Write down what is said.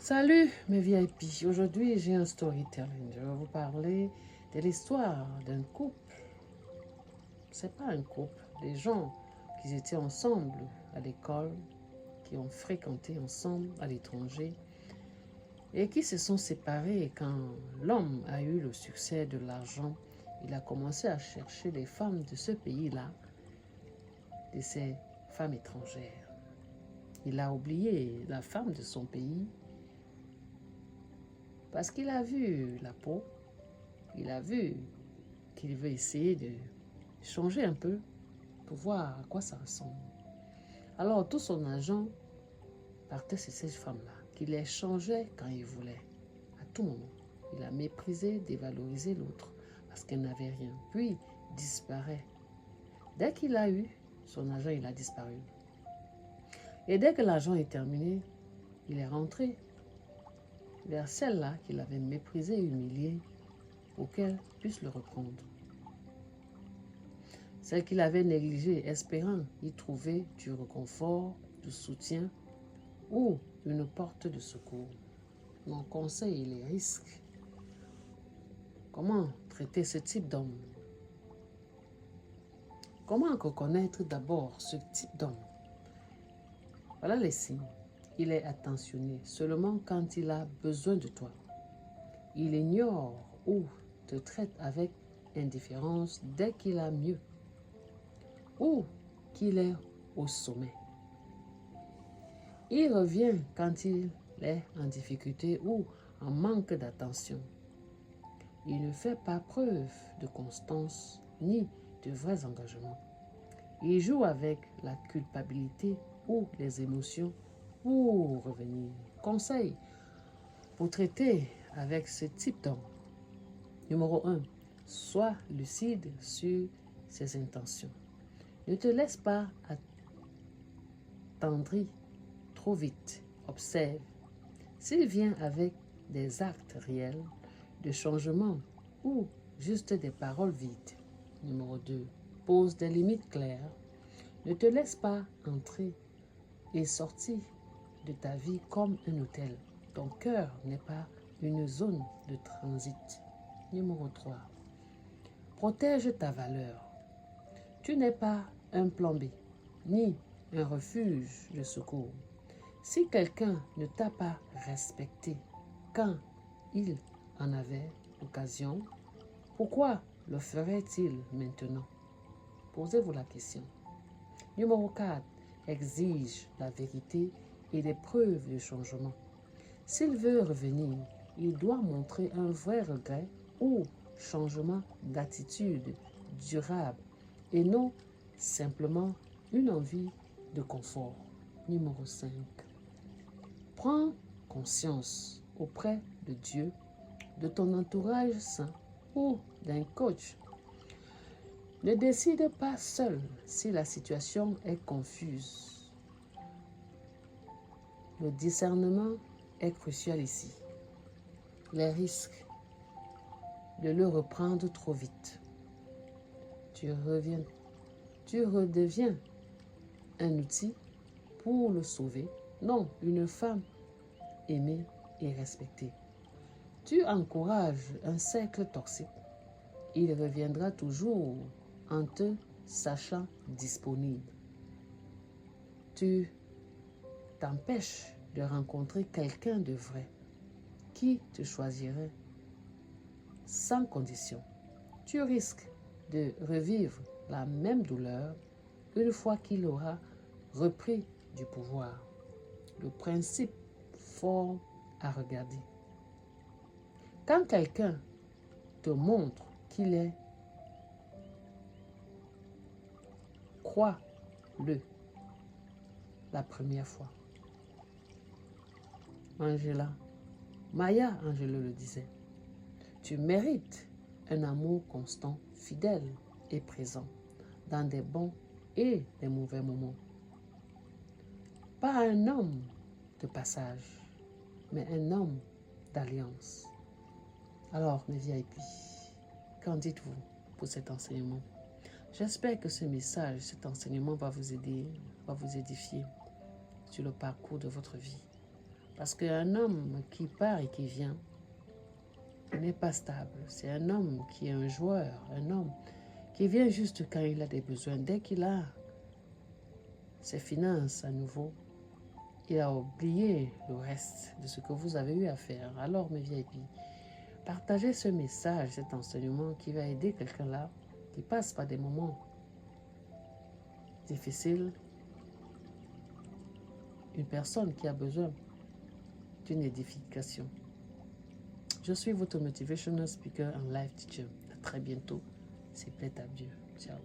Salut mes VIP, aujourd'hui j'ai un storytelling. Je vais vous parler de l'histoire d'un couple. C'est pas un couple, des gens qui étaient ensemble à l'école, qui ont fréquenté ensemble à l'étranger et qui se sont séparés quand l'homme a eu le succès de l'argent. Il a commencé à chercher les femmes de ce pays-là, de ces femmes étrangères. Il a oublié la femme de son pays parce qu'il a vu la peau, il a vu qu'il veut essayer de changer un peu pour voir à quoi ça ressemble. Alors tout son argent partait sur cette femme-là, qu'il les changeait quand il voulait, à tout moment. Il a méprisé, dévalorisé l'autre parce qu'elle n'avait rien. Puis disparaît. Dès qu'il a eu son argent, il a disparu. Et dès que l'argent est terminé, il est rentré vers celle-là qu'il avait méprisée et humiliée pour qu'elle puisse le reprendre. Celle qu'il avait négligée, espérant y trouver du réconfort, du soutien ou une porte de secours. Mon conseil et les risques. Comment traiter ce type d'homme? Comment reconnaître d'abord ce type d'homme? Voilà les signes. Il est attentionné seulement quand il a besoin de toi. Il ignore ou te traite avec indifférence dès qu'il a mieux ou qu'il est au sommet. Il revient quand il est en difficulté ou en manque d'attention. Il ne fait pas preuve de constance ni de vrais engagements. Il joue avec la culpabilité ou les émotions pour revenir. Conseil pour traiter avec ce type d'homme. Numéro 1. Sois lucide sur ses intentions. Ne te laisse pas attendrir trop vite. Observe. S'il vient avec des actes réels de changement ou juste des paroles vides. Numéro 2. Pose des limites claires. Ne te laisse pas entrer et sortir de ta vie comme un hôtel. Ton cœur n'est pas une zone de transit. Numéro 3. Protège ta valeur. Tu n'es pas un plan B, ni un refuge de secours. Si quelqu'un ne t'a pas respecté quand il en avait l'occasion, pourquoi le ferait-il maintenant? Posez-vous la question. Numéro 4. Exige la vérité et des preuves de changement. S'il veut revenir, il doit montrer un vrai regret ou changement d'attitude durable et non simplement une envie de confort. Numéro 5. Prends conscience auprès de Dieu, de ton entourage sain ou d'un coach. Ne décide pas seul si la situation est confuse. Le discernement est crucial ici. Les risques de le reprendre trop vite. Tu redeviens un outil pour le sauver, non une femme aimée et respectée. Tu encourages un cercle toxique. Il reviendra toujours en te sachant disponible. Tu t'empêches de rencontrer quelqu'un de vrai qui te choisirait sans condition. Tu risques de revivre la même douleur une fois qu'il aura repris du pouvoir. Le principe fort à regarder. Quand quelqu'un te montre qu'il est, crois-le la première fois. Maya Angelou le disait. Tu mérites un amour constant, fidèle et présent dans des bons et des mauvais moments. Pas un homme de passage, mais un homme d'alliance. Alors, mes VIP, qu'en dites-vous pour cet enseignement? J'espère que ce message, cet enseignement va vous aider, va vous édifier sur le parcours de votre vie. Parce qu'un homme qui part et qui vient n'est pas stable. C'est un homme qui est un joueur, un homme qui vient juste quand il a des besoins. Dès qu'il a ses finances à nouveau, il a oublié le reste de ce que vous avez eu à faire. Alors, mes VIP, partagez ce message, cet enseignement qui va aider quelqu'un là, qui passe par des moments difficiles, une personne qui a besoin d'une édification. Je suis votre motivational speaker and life teacher. À très bientôt. C'est plaît à Dieu. Ciao.